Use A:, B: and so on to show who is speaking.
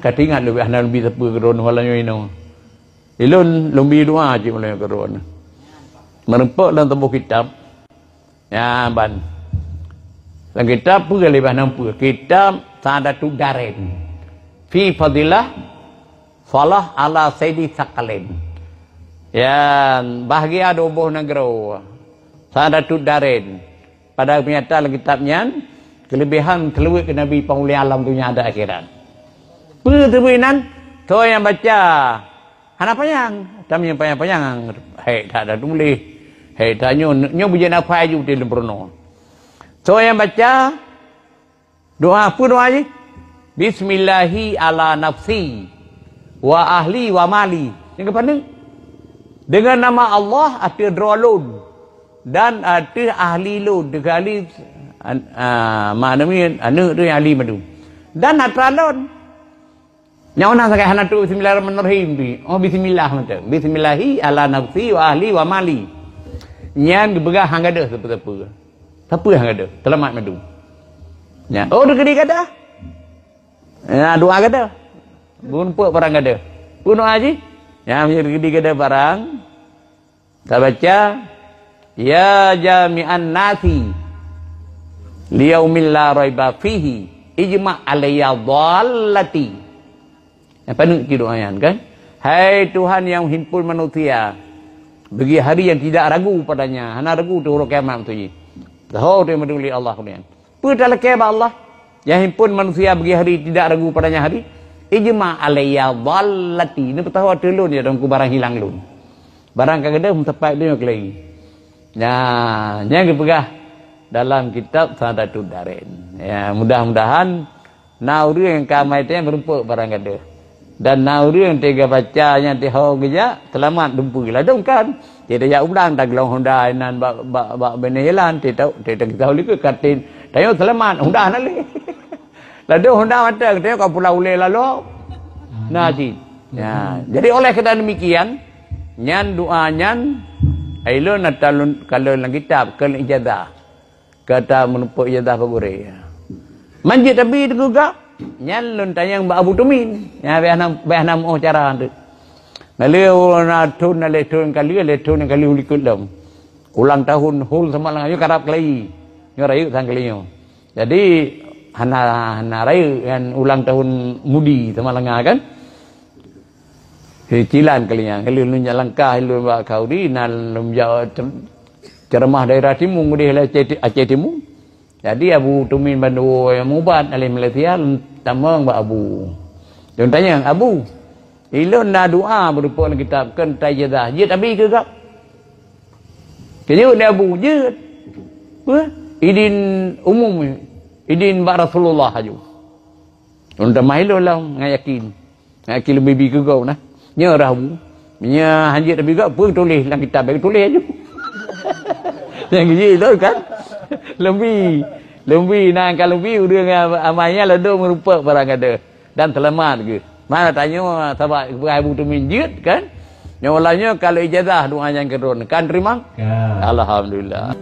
A: Katingat lebih hana lebih tepu keron walanya ino. Ilun lebih doa je mulai keron. Merempak dalam tubuh kitab. Ya ban. Dalam kitab pun lebih nampu. Kitab Sa'adatud Darain. Fi fadilah falah ala sayyidi saqalain. Ya bahagia doboh negara. Sa'adatud Darain. Pada pernyataan kitabnya kelebihan keluar ke Nabi pengulian alam dunia ada akhirat. Pertemuan tu yang baca hana panjang, tapi yang panjang-panjang, hei tak ada tulis, hei tak nyo bujan apa aja di lembrono. Tu yang baca doa apa doa je? Bismillahi ala nafsi wa ahli wa mali. Yang kepada dengan nama Allah ada drolun dan ada ahli lun, dengan ahli mana ni anak tu yang ahli madu dan atralon. Nyawa nak sangat hana tu bismillahirrahmanirrahim tu. Oh bismillah macam. Bismillahi ala nafsi wa ahli wa mali. Nyan berah hang ada siapa-siapa. Siapa hang ada? Selamat madu. Ya. Oh dekat kada. Ya doa kada. Bun puk barang kada. Pun doa je. Ya dekat kada barang. Kita baca ya jami'an nasi liyaumil la raiba fihi ijma' alayya dhallati. Apa nak doa yang kan? Hai Tuhan yang himpun manusia bagi hari yang tidak ragu padanya. Hana ragu tu orang kiamat tu je. Tahu tu meduli Allah kemudian. Padahal kiamat Allah yang himpun manusia bagi hari tidak ragu padanya hari. Ijma' alayya dhallati. Ini tahu telun ya dong ku barang hilang lun. Barang kagak ada tepat dia lagi. Nah, yang dipegah dalam kitab Sa'adatud Darain. Ya, mudah-mudahan nauri yang kamai tu yang berumpuk barang kada. Dan nauri yang tiga bacanya tihau geja selamat dumpu gila dong kan. Tidak ya undang tak gelong Honda nan bak benelan tidak kita tahu liku katin. Tayo selamat Honda nali. Lalu Honda mata tayo kau pulau ule lalu. Naji. Ya, jadi oleh kerana demikian nyan doa nyan ailun natalun kalau dalam kitab kal ijazah kata menumpuk ijazah bagure. Manjit tapi juga nyan lun tanyang Mbak Abu Tumin. Ya behanam cara tu. Naleu na tun kali ulikut dam. Ulang tahun hul semalang ayo karap kelai. Nyo rayu sang kelinyo. Jadi hana rayu kan ulang tahun mudi semalang kan. Cilan kalinya, kalau lu langkah lu buat kau di nan lu jauh ceramah daerah timur di Aceh Timur. Jadi Abu Tumin Bandu yang mubat alih Malaysia tamang ba Abu. Contohnya Abu, ilun na doa berupa kitab kan tajadah. Je tapi ke gap. Kenyut ni Abu je. Apa? Idin umum, idin ba Rasulullah aju. Untuk mahilo lah ngayakin. Ngayakin lebih ke kau nah. Nya rahu nya hanjit tapi gak pun tulis dalam kitab bagi tulis aja. Yang gitu kan lebih nang kalau lebih dengan amalnya lalu merupa barang ada dan selamat ke mana tanya sahabat Abu Tumin jid kan nyawalanya kalau ijazah doa yang kedua kan terima alhamdulillah.